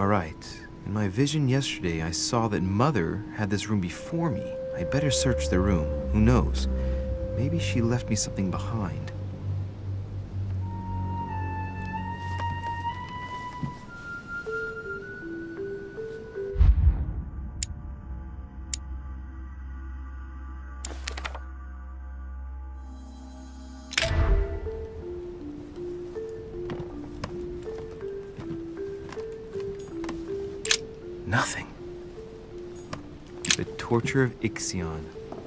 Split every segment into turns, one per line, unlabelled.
Alright, in my vision yesterday I saw that Mother had this room before me. I better search the room. Who knows? Maybe she left me something behind. Nothing. The torture of Ixion,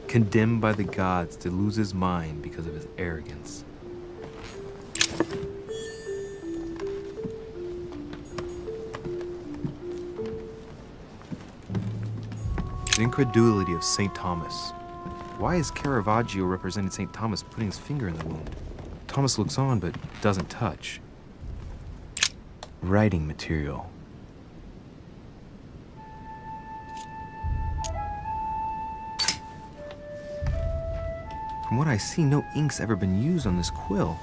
condemned by the gods to lose his mind because of his arrogance. The incredulity of St. Thomas. Why is Caravaggio representing St. Thomas putting his finger in the wound? Thomas looks on but doesn't touch. Writing material. From what I see, no ink's ever been used on this quill.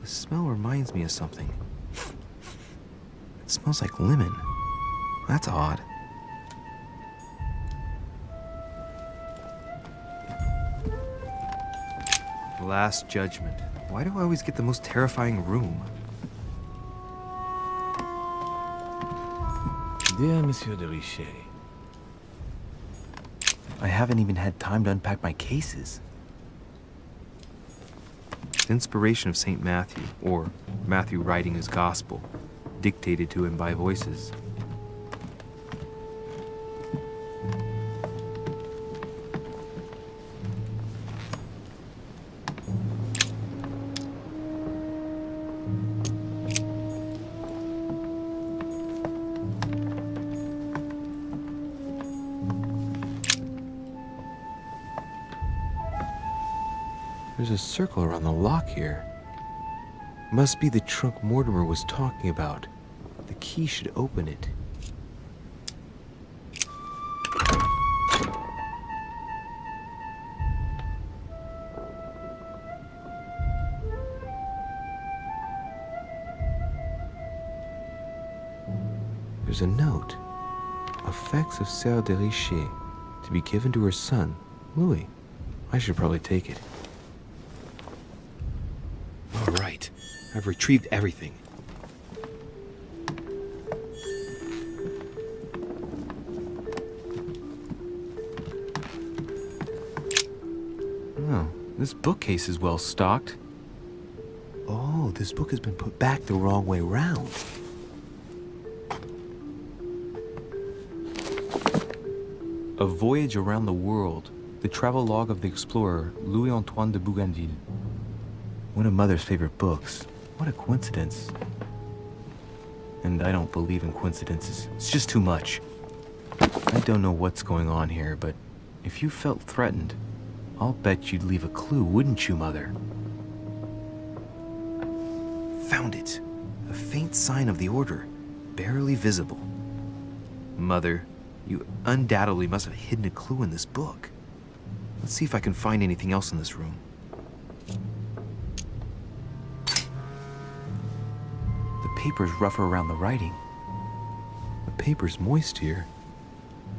The smell reminds me of something. It smells like lemon. That's odd. Last Judgment. Why do I always get the most terrifying room?
Dear Monsieur de Richet,
I haven't even had time to unpack my cases. The inspiration of St. Matthew, or Matthew writing his gospel, dictated to him by voices. There's a circle around the lock here. Must be the trunk Mortimer was talking about. The key should open it. There's a note. Effects of Sœur de Richet, to be given to her son, Louis. I should probably take it. All right, I've retrieved everything. Oh, this bookcase is well stocked. Oh, this book has been put back the wrong way round. A Voyage Around the World, the travelogue of the explorer Louis-Antoine de Bougainville. One of Mother's favorite books. What a coincidence. And I don't believe in coincidences. It's just too much. I don't know what's going on here, but if you felt threatened, I'll bet you'd leave a clue, wouldn't you, Mother? Found it. A faint sign of the order, barely visible. Mother, you undoubtedly must have hidden a clue in this book. Let's see if I can find anything else in this room. The paper's rougher around the writing. The paper's moist here.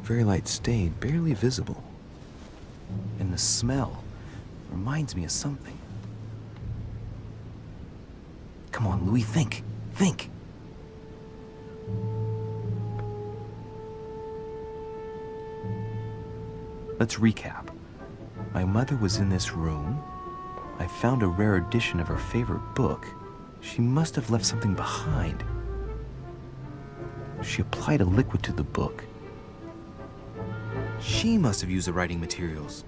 Very light stain, barely visible. And the smell reminds me of something. Come on, Louis, think. Think. Let's recap. My mother was in this room. I found a rare edition of her favorite book. She must have left something behind. She applied a liquid to the book. She must have used the writing materials.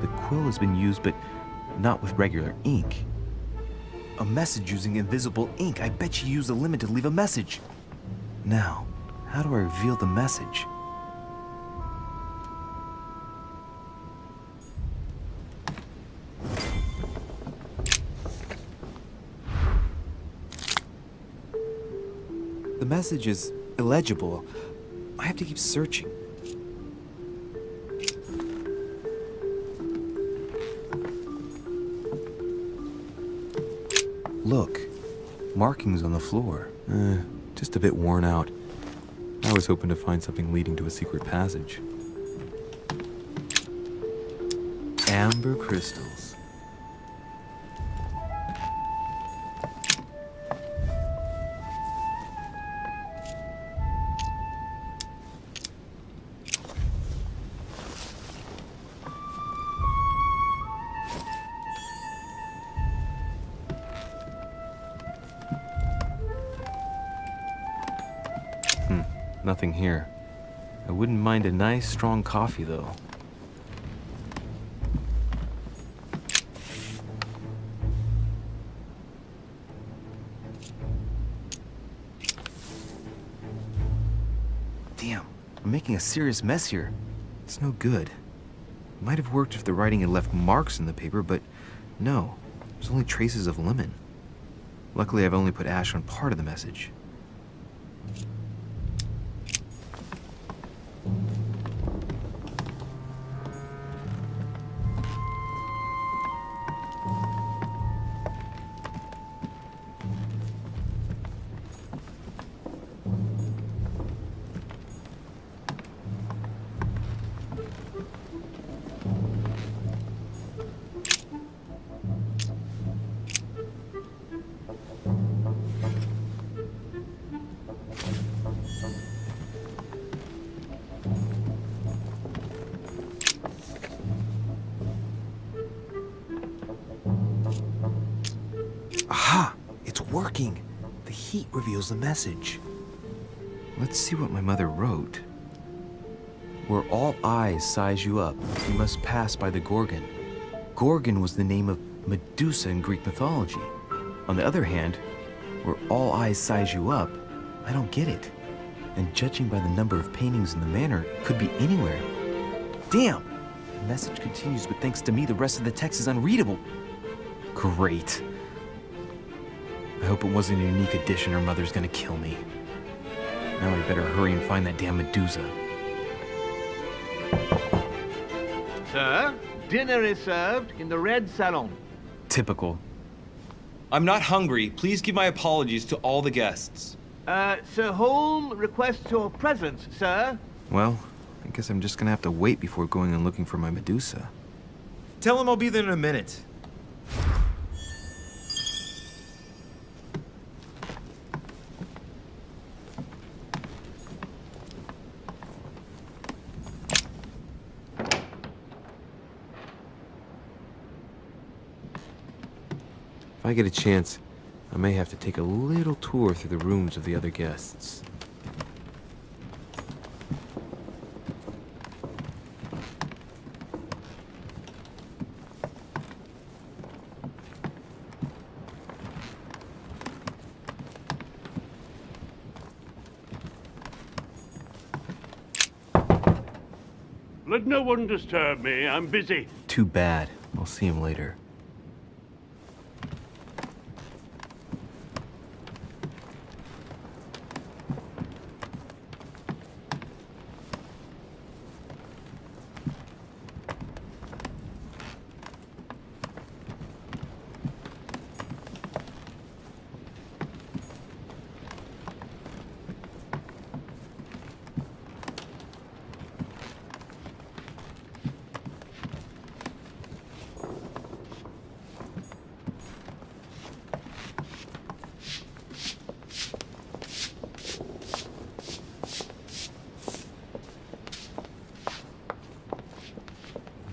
The quill has been used, but not with regular ink. A message using invisible ink. I bet she used the limit to leave a message. Now, how do I reveal the message? The message is illegible. I have to keep searching. Look, markings on the floor. just a bit worn out. I was hoping to find something leading to a secret passage. Amber crystals. Nothing here. I wouldn't mind a nice, strong coffee, though. Damn, I'm making a serious mess here. It's no good. It might have worked if the writing had left marks in the paper, but no. There's only traces of lemon. Luckily, I've only put ash on part of the message. Aha! It's working! The heat reveals the message. Let's see what my mother wrote. Where all eyes size you up, you must pass by the Gorgon. Gorgon was the name of Medusa in Greek mythology. On the other hand, where all eyes size you up, I don't get it. And judging by the number of paintings in the manor, it could be anywhere. Damn! The message continues, but thanks to me, the rest of the text is unreadable. Great. I hope it wasn't a unique edition or Mother's gonna kill me. Now I better hurry and find that damn Medusa.
Sir, dinner is served in the red salon.
Typical.
I'm not hungry. Please give my apologies to all the guests.
Sir Holm requests your presence, sir.
Well, I guess I'm just gonna have to wait before going and looking for my Medusa.
Tell him I'll be there in a minute.
If I get a chance, I may have to take a little tour through the rooms of the other guests.
Let no one disturb me. I'm busy.
Too bad. I'll see him later.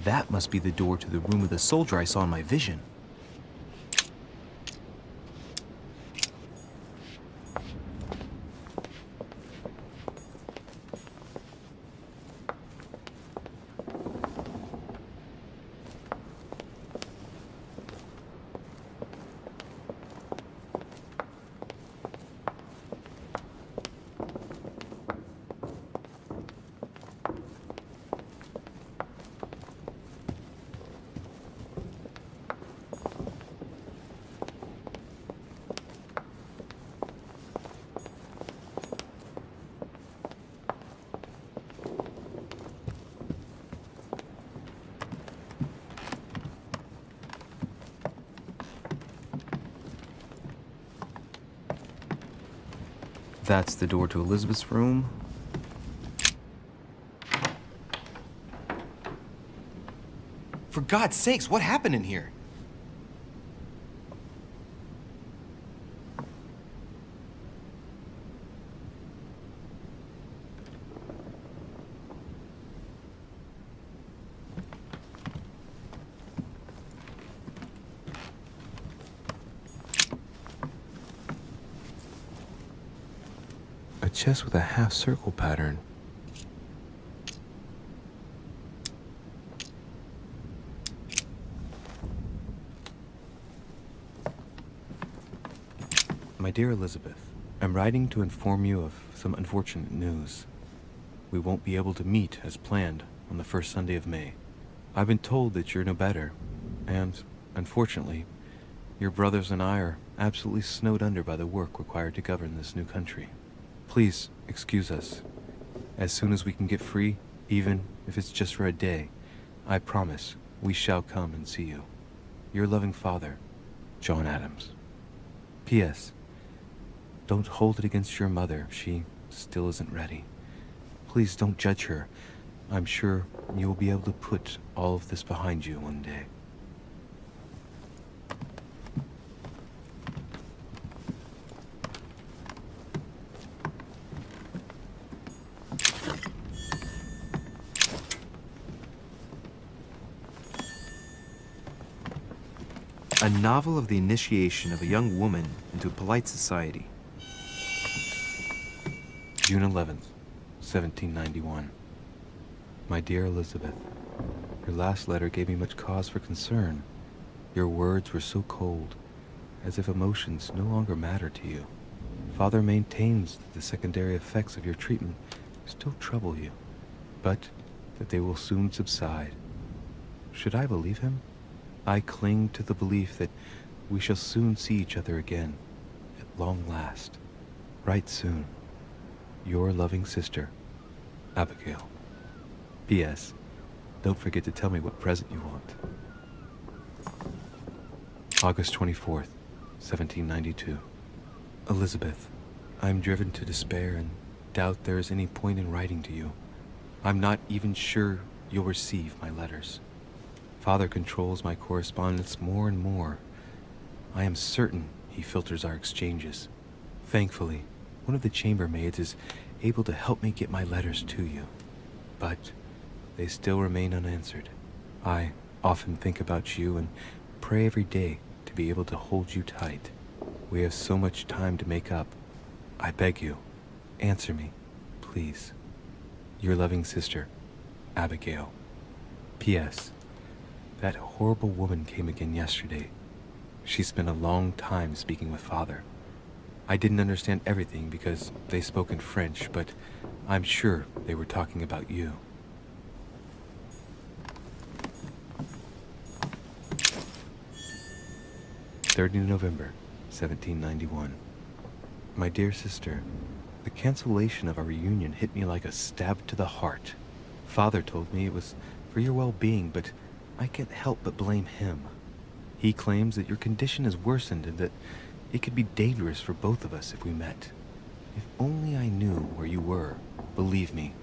That must be the door to the room of the soldier I saw in my vision. That's the door to Elizabeth's room.
For God's sakes, what happened in here?
A chest with a half-circle pattern. My dear Elizabeth, I'm writing to inform you of some unfortunate news. We won't be able to meet as planned on the first Sunday of May. I've been told that you're no better, and, unfortunately, your brothers and I are absolutely snowed under by the work required to govern this new country. Please excuse us. As soon as we can get free, even if it's just for a day, I promise we shall come and see you. Your loving father, John Adams. P.S. Don't hold it against your mother. She still isn't ready. Please don't judge her. I'm sure you'll be able to put all of this behind you one day. A novel of the initiation of a young woman into polite society. June 11th, 1791. My dear Elizabeth, your last letter gave me much cause for concern. Your words were so cold, as if emotions no longer matter to you. Father maintains that the secondary effects of your treatment still trouble you, but that they will soon subside. Should I believe him? I cling to the belief that we shall soon see each other again, at long last. Right soon. Your loving sister, Abigail. P.S. Don't forget to tell me what present you want. August 24th, 1792. Elizabeth, I'm driven to despair and doubt there is any point in writing to you. I'm not even sure you'll receive my letters. Father controls my correspondence more and more. I am certain he filters our exchanges. Thankfully, one of the chambermaids is able to help me get my letters to you. But they still remain unanswered. I often think about you and pray every day to be able to hold you tight. We have so much time to make up. I beg you, answer me, please. Your loving sister, Abigail. P.S. That horrible woman came again yesterday. She spent a long time speaking with Father. I didn't understand everything because they spoke in French, but I'm sure they were talking about you. November 3, 1791. My dear sister, the cancellation of our reunion hit me like a stab to the heart. Father told me it was for your well-being, but I can't help but blame him. He claims that your condition has worsened and that it could be dangerous for both of us if we met. If only I knew where you were, believe me,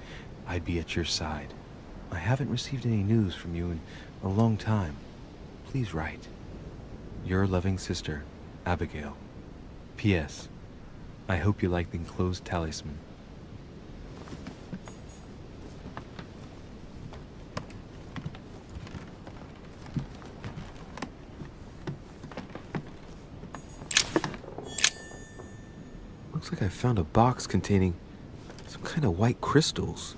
I'd be at your side. I haven't received any news from you in a long time. Please write. Your loving sister, Abigail. P.S. I hope you like the enclosed talisman. Looks like I found a box containing some kind of white crystals.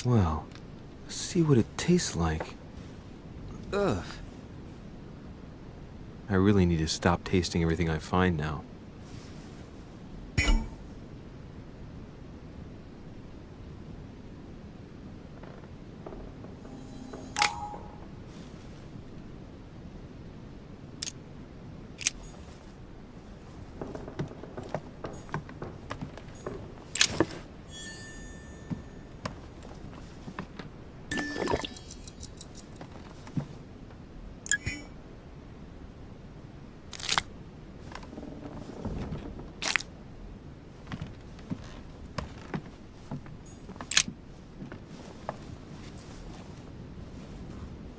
Well, let's see what it tastes like. Ugh. I really need to stop tasting everything I find now.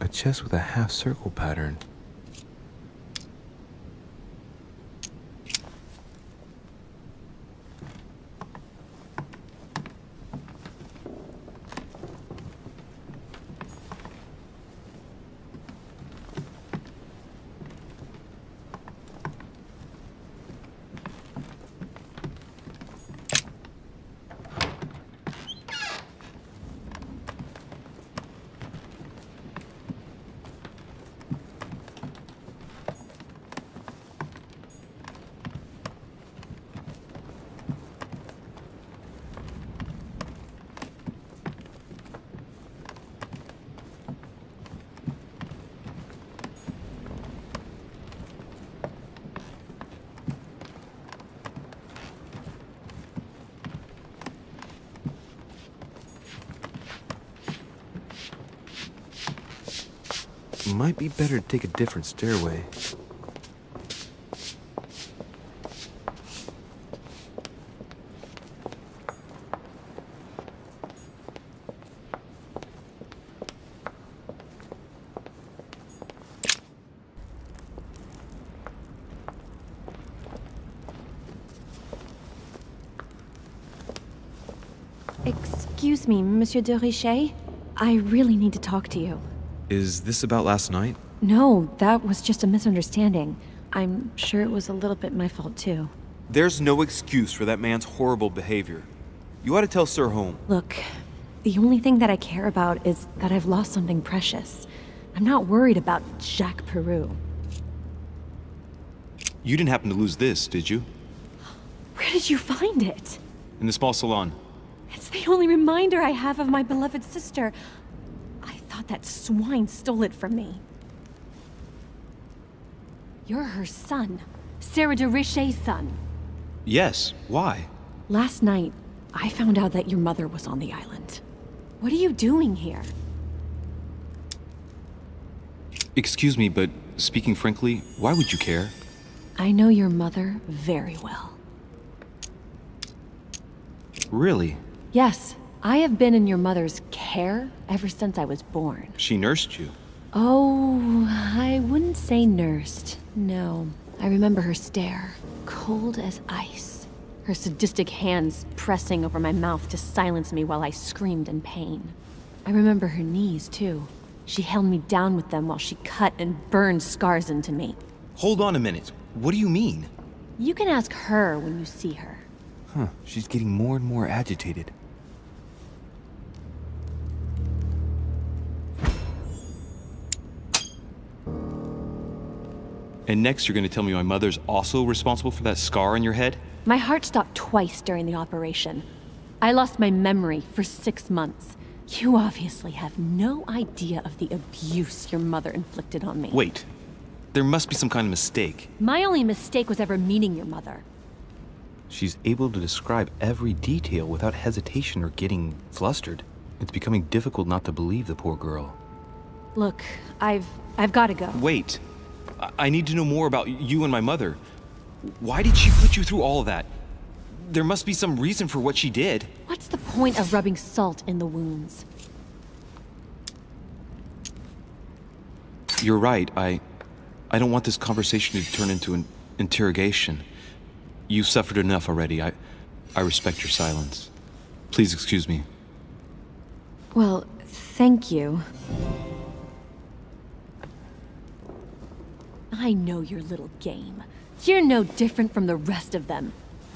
A chest with a half-circle pattern. Might be better to take a different stairway.
Excuse me, Monsieur de Richet? I really need to talk to you.
Is this about last night?
No, that was just a misunderstanding. I'm sure it was a little bit my fault, too.
There's no excuse for that man's horrible behavior. You ought to tell Sir Home.
Look, the only thing that I care about is that I've lost something precious. I'm not worried about Jacques Peru.
You didn't happen to lose this, did you?
Where did you find it?
In the small salon.
It's the only reminder I have of my beloved sister. I thought that swine stole it from me. You're her son. Sarah de Richet's son.
Yes, why?
Last night, I found out that your mother was on the island. What are you doing here?
Excuse me, but speaking frankly, why would you care?
I know your mother very well.
Really?
Yes, I have been in your mother's care ever since I was born.
She nursed you.
Oh, I wouldn't say nursed. No. I remember her stare, cold as ice. Her sadistic hands pressing over my mouth to silence me while I screamed in pain. I remember her knees, too. She held me down with them while she cut and burned scars into me.
Hold on a minute. What do you mean?
You can ask her when you see her.
Huh, she's getting more and more agitated.
And next you're gonna tell me my mother's also responsible for that scar on your head?
My heart stopped twice during the operation. I lost my memory for 6 months. You obviously have no idea of the abuse your mother inflicted on me.
Wait. There must be some kind of mistake.
My only mistake was ever meeting your mother.
She's able to describe every detail without hesitation or getting flustered. It's becoming difficult not to believe the poor girl.
Look, I've got to go.
Wait. I need to know more about you and my mother. Why did she put you through all of that? There must be some reason for what she did.
What's the point of rubbing salt in the wounds?
You're right. I don't want this conversation to turn into an interrogation. You've suffered enough already. I respect your silence. Please excuse me.
Well, thank you. I know your little game. You're no different from the rest of them.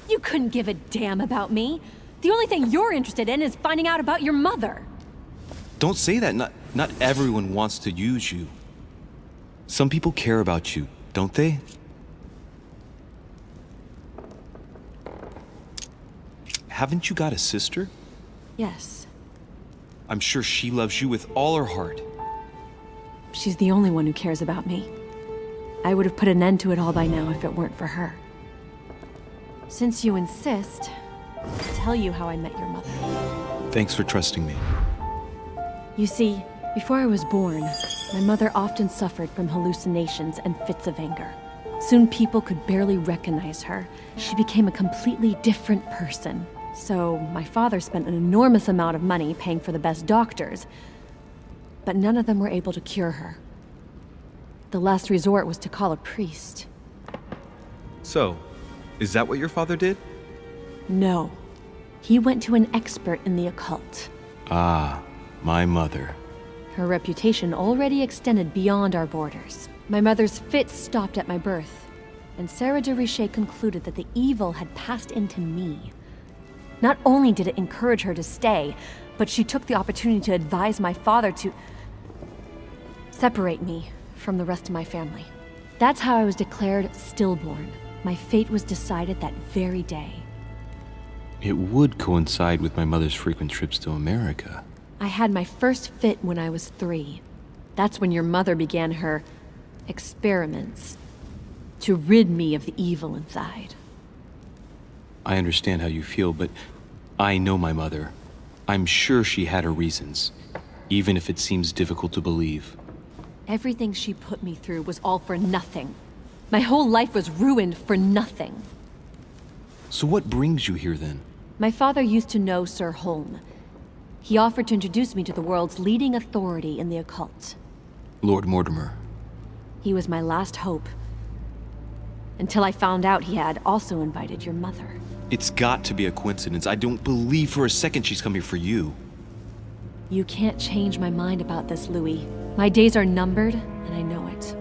You couldn't give a damn about me. The only thing you're interested in is finding out about your mother.
Don't say that. Not everyone wants to use you. Some people care about you, don't they? Haven't you got a sister?
Yes.
I'm sure she loves you with all her heart.
She's the only one who cares about me. I would have put an end to it all by now if it weren't for her. Since you insist, I'll tell you how I met your mother.
Thanks for trusting me.
You see, before I was born, my mother often suffered from hallucinations and fits of anger. Soon people could barely recognize her. She became a completely different person. So my father spent an enormous amount of money paying for the best doctors. but none of them were able to cure her. The last resort was to call a priest.
So, is that what your father did?
No. He went to an expert in the occult.
Ah, my mother.
Her reputation already extended beyond our borders. My mother's fits stopped at my birth, and Sarah de Richet concluded that the evil had passed into me. Not only did it encourage her to stay, but she took the opportunity to advise my father to separate me from the rest of my family. That's how I was declared stillborn. My fate was decided that very day.
It would coincide with my mother's frequent trips to America.
I had my first fit when I was 3. That's when your mother began her experiments to rid me of the evil inside.
I understand how you feel, but I know my mother. I'm sure she had her reasons, even if it seems difficult to believe.
Everything she put me through was all for nothing. My whole life was ruined for nothing.
So what brings you here then?
My father used to know Sir Holm. He offered to introduce me to the world's leading authority in the occult.
Lord Mortimer.
He was my last hope. Until I found out he had also invited your mother.
It's got to be a coincidence. I don't believe for a second she's coming for you.
You can't change my mind about this, Louis. My days are numbered, and I know it.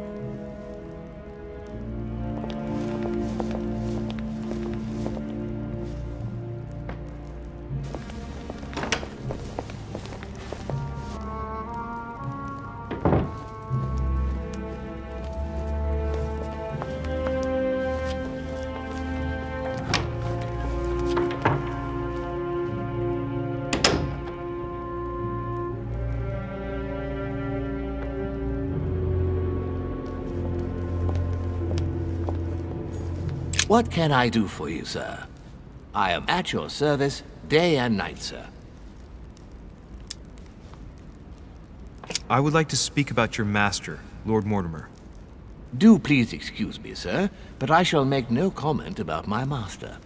What can I do for you, sir? I am at your service day and night, sir.
I would like to speak about your master, Lord Mortimer.
Do please excuse me, sir, but I shall make no comment about my master.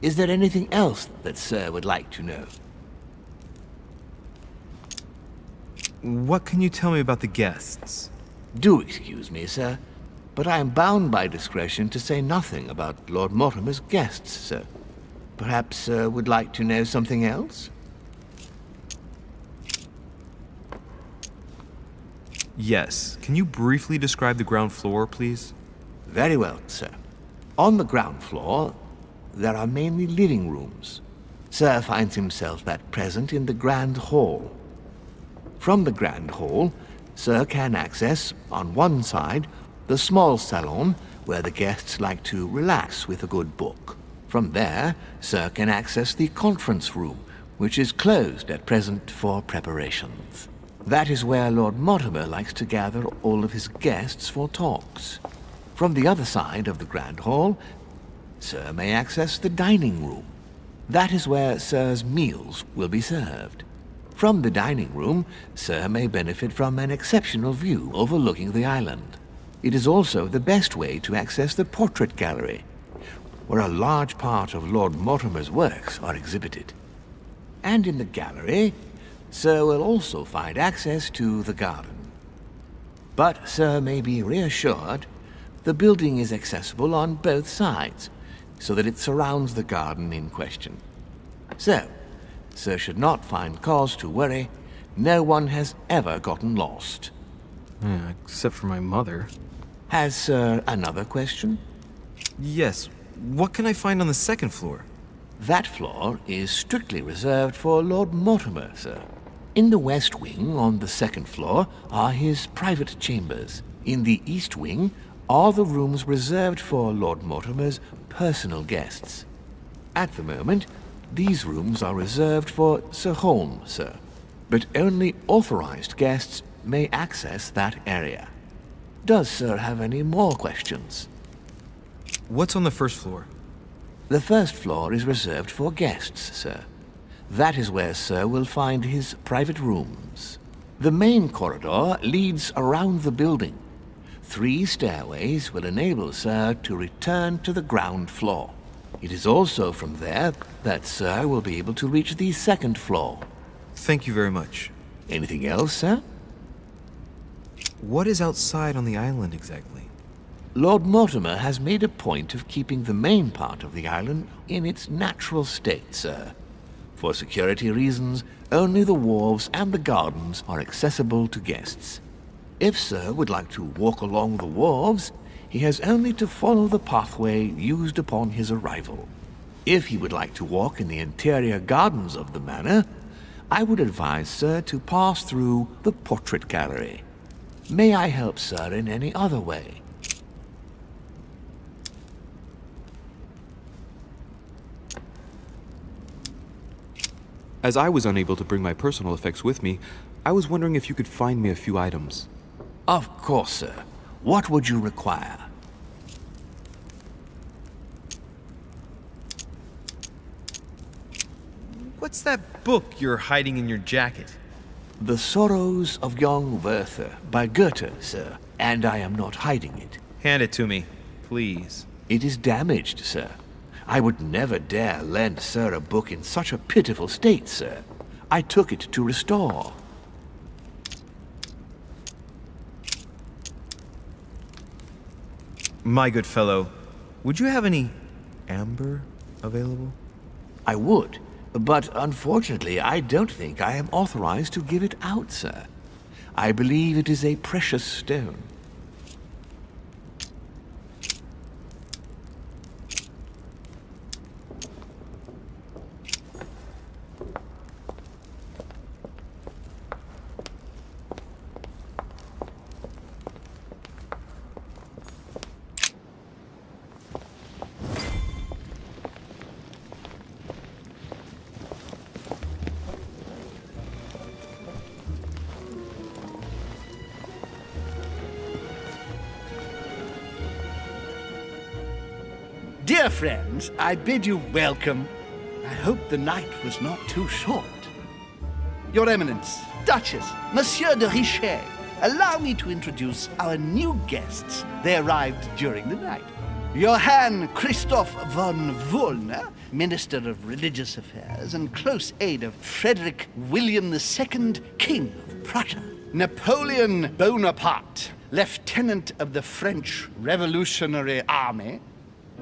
Is there anything else that sir would like to know?
What can you tell me about the guests?
Do excuse me, sir, but I am bound by discretion to say nothing about Lord Mortimer's guests, sir. Perhaps sir would like to know something else?
Yes. Can you briefly describe the ground floor, please?
Very well, sir. On the ground floor, there are mainly living rooms. Sir finds himself at present in the Grand Hall. From the Grand Hall, sir can access, on one side, the small salon where the guests like to relax with a good book. From there, sir can access the conference room, which is closed at present for preparations. That is where Lord Mortimer likes to gather all of his guests for talks. From the other side of the Grand Hall, sir may access the dining room. That is where sir's meals will be served. From the dining room, sir may benefit from an exceptional view overlooking the island. It is also the best way to access the portrait gallery, where a large part of Lord Mortimer's works are exhibited. And in the gallery, sir will also find access to the garden. But sir may be reassured, the building is accessible on both sides, so that it surrounds the garden in question. So, sir should not find cause to worry. No one has ever gotten lost.
Yeah, except for my mother.
Has sir another question?
Yes. What can I find on the second floor?
That floor is strictly reserved for Lord Mortimer, sir. In the west wing, on the second floor, are his private chambers. In the east wing are the rooms reserved for Lord Mortimer's personal guests. At the moment, these rooms are reserved for Sir Holm, sir. But only authorized guests may access that area. Does sir have any more questions?
What's on the first floor?
The first floor is reserved for guests, sir. That is where sir will find his private rooms. The main corridor leads around the building. 3 stairways will enable sir to return to the ground floor. It is also from there that sir will be able to reach the second floor.
Thank you very much.
Anything else, sir?
What is outside on the island exactly?
Lord Mortimer has made a point of keeping the main part of the island in its natural state, sir. For security reasons, only the wharves and the gardens are accessible to guests. If Sir would like to walk along the wharves, he has only to follow the pathway used upon his arrival. If he would like to walk in the interior gardens of the manor, I would advise Sir to pass through the portrait gallery. May I help Sir in any other way?
As I was unable to bring my personal effects with me, I was wondering if you could find me a few items.
Of course, sir. What would you require?
What's that book you're hiding in your jacket?
The Sorrows of Young Werther by Goethe, sir. And I am not hiding it.
Hand it to me, please.
It is damaged, sir. I would never dare lend Sir a book in such a pitiful state, sir. I took it to restore.
My good fellow, would you have any amber available?
I would, but unfortunately I don't think I am authorized to give it out, sir. I believe it is a precious stone.
Dear friends, I bid you welcome. I hope the night was not too short. Your Eminence, Duchess, Monsieur de Richet, allow me to introduce our new guests. They arrived during the night. Johann Christoph von Wollner, Minister of Religious Affairs and close aide of Frederick William II, King of Prussia. Napoleon Bonaparte, Lieutenant of the French Revolutionary Army.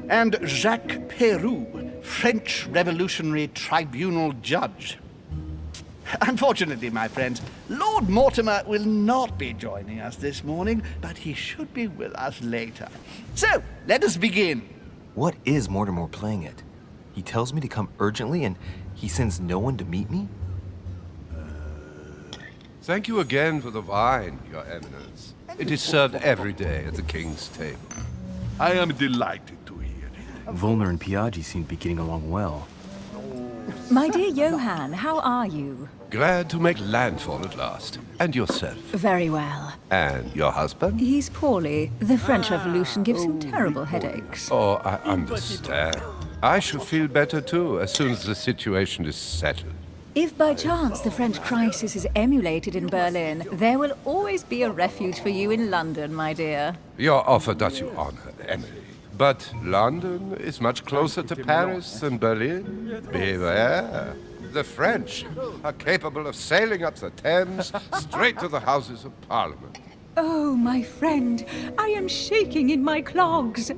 And Jacques Peroux, French Revolutionary Tribunal Judge. Unfortunately, my friends, Lord Mortimer will not be joining us this morning, but he should be with us later. So, let us begin.
What is Mortimer playing at? He tells me to come urgently and he sends no one to meet me?
Thank you again for the wine, Your Eminence. It is served every day at the king's table.
I am delighted to hear it.
Volner and Piaggi seem to be getting along well.
My dear Johann, how are you?
Glad to make landfall at last. And yourself?
Very well.
And your husband?
He's poorly. The French Revolution gives him terrible headaches.
Oh, I understand. I shall feel better too, as soon as the situation is settled.
If by chance the French crisis is emulated in Berlin, there will always be a refuge for you in London, my dear.
Your offer does you honor, Emily. But London is much closer to Paris than Berlin. Beware. The French are capable of sailing up the Thames straight to the Houses of Parliament.
Oh, my friend, I am shaking in my clogs.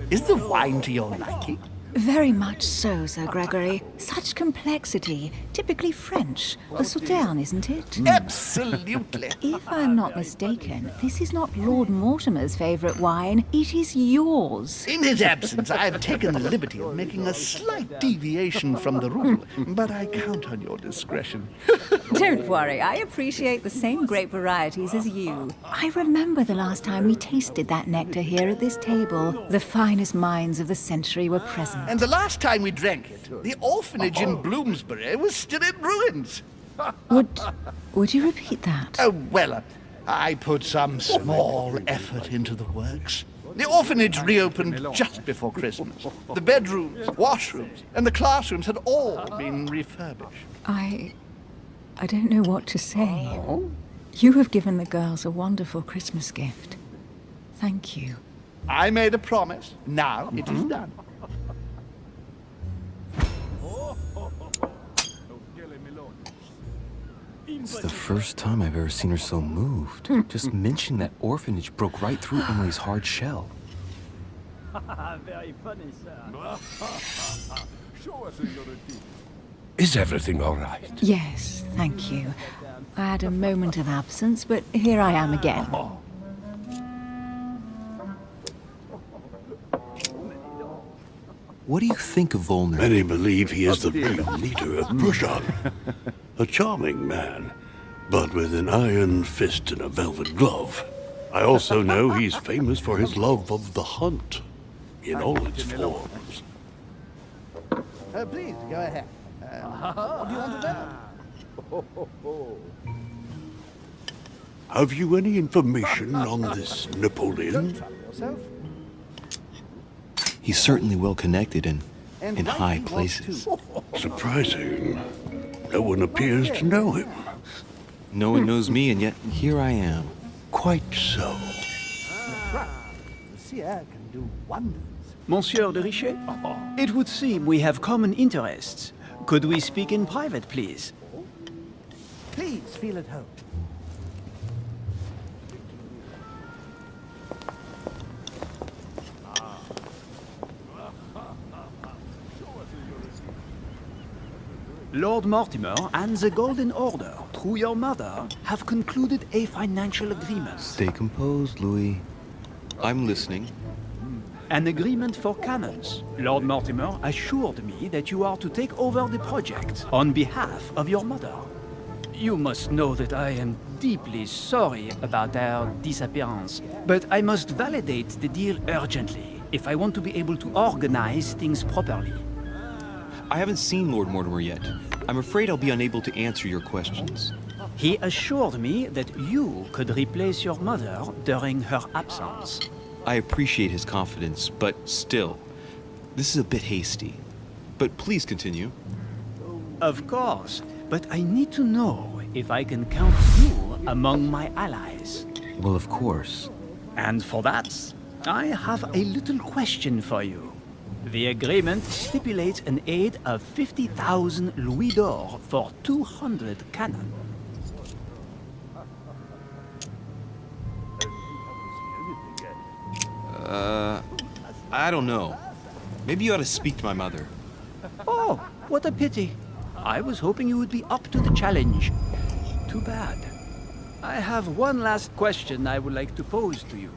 Is the wine to your liking?
Very much so, Sir Gregory. Such complexity. Typically French. A Sauterne, isn't it?
Absolutely.
If I'm not mistaken, this is not Lord Mortimer's favourite wine. It is yours.
In his absence, I have taken the liberty of making a slight deviation from the rule, but I count on your discretion.
Don't worry, I appreciate the same grape varieties as you. I remember the last time we tasted that nectar here at this table. The finest minds of the century were present.
And the last time we drank it, the orphanage in Bloomsbury was still in ruins.
Would you repeat that?
Oh, well, I put some small effort into the works. The orphanage reopened just before Christmas. The bedrooms, washrooms, and the classrooms had all been refurbished.
I don't know what to say. You have given the girls a wonderful Christmas gift. Thank you.
I made a promise. Now it is done.
It's the first time I've ever seen her so moved. Just mentioning that orphanage broke right through Emily's hard shell.
Very funny, sir.
Is everything all right?
Yes, thank you. I had a moment of absence, but here I am again.
What do you think of Volner?
Many believe he is the real leader of Prussia. A charming man, but with an iron fist and a velvet glove. I also know he's famous for his love of the hunt, in all its forms.
Please, go ahead. What do you want to know?
Have you any information on this Napoleon?
Yourself?
He's certainly well connected and
And
in
right
high
he was
places.
too.
Surprising. No one appears to know him.
No one knows me, and yet here I am.
Quite so.
The seer can do wonders.
Monsieur de Richet? It would seem we have common interests. Could we speak in private, please?
Please feel at home.
Lord Mortimer and the Golden Order, through your mother, have concluded a financial agreement.
Stay composed, Louis. I'm listening.
An agreement for cannons. Lord Mortimer assured me that you are to take over the project on behalf of your mother. You must know that I am deeply sorry about their disappearance, but I must validate the deal urgently if I want to be able to organize things properly.
I haven't seen Lord Mortimer yet. I'm afraid I'll be unable to answer your questions.
He assured me that you could replace your mother during her absence.
I appreciate his confidence, but still, this is a bit hasty. But please continue.
Of course, but I need to know if I can count you among my allies.
Well, of course.
And for that, I have a little question for you. The agreement stipulates an aid of 50,000 louis d'or for 200 cannon.
I don't know. Maybe you ought to speak to my mother.
Oh, what a pity. I was hoping you would be up to the challenge. Too bad. I have one last question I would like to pose to you.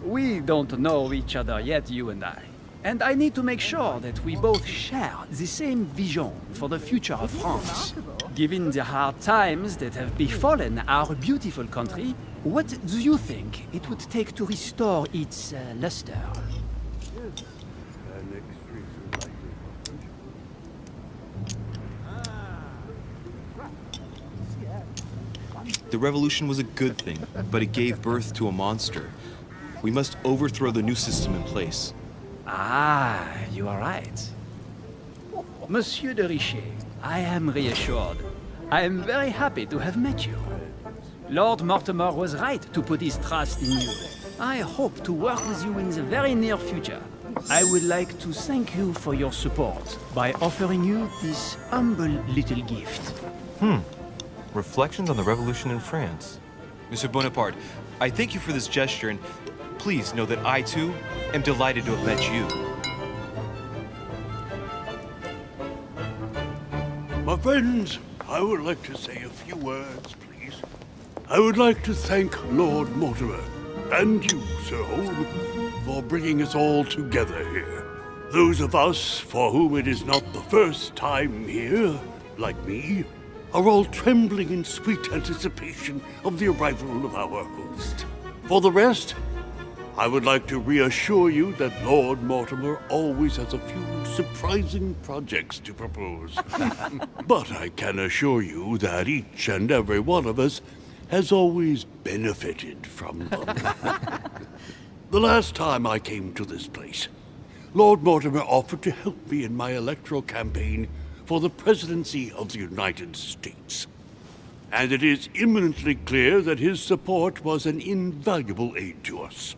We don't know each other yet, you and I. And I need to make sure that we both share the same vision for the future of France. Given the hard times that have befallen our beautiful country, what do you think it would take to restore its luster?
The revolution was a good thing, but it gave birth to a monster. We must overthrow the new system in place.
Ah, you are right. Monsieur de Richet, I am reassured. I am very happy to have met you. Lord Mortimer was right to put his trust in you. I hope to work with you in the very near future. I would like to thank you for your support by offering you this humble little gift.
Reflections on the Revolution in France.
Mr. Bonaparte, I thank you for this gesture, and please know that I, too, am delighted to have met you.
My friends, I would like to say a few words, please. I would like to thank Lord Mortimer and you, Sir Holm, for bringing us all together here. Those of us for whom it is not the first time here, like me, are all trembling in sweet anticipation of the arrival of our host. For the rest, I would like to reassure you that Lord Mortimer always has a few surprising projects to propose. But I can assure you that each and every one of us has always benefited from them. The last time I came to this place, Lord Mortimer offered to help me in my electoral campaign for the presidency of the United States. And it is imminently clear that his support was an invaluable aid to us.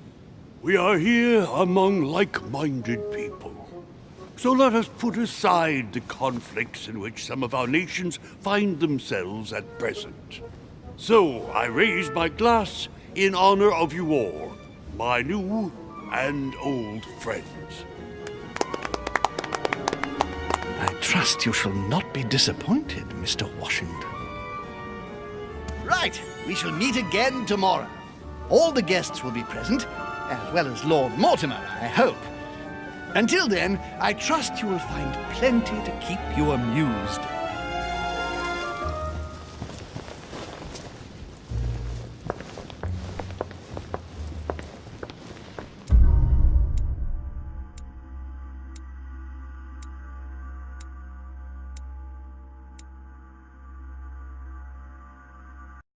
We are here among like-minded people. So let us put aside the conflicts in which some of our nations find themselves at present. So I raise my glass in honor of you all, my new and old friends.
I trust you shall not be disappointed, Mr. Washington. Right, we shall meet again tomorrow. All the guests will be present, as well as Lord Mortimer, I hope. Until then, I trust you will find plenty to keep you amused.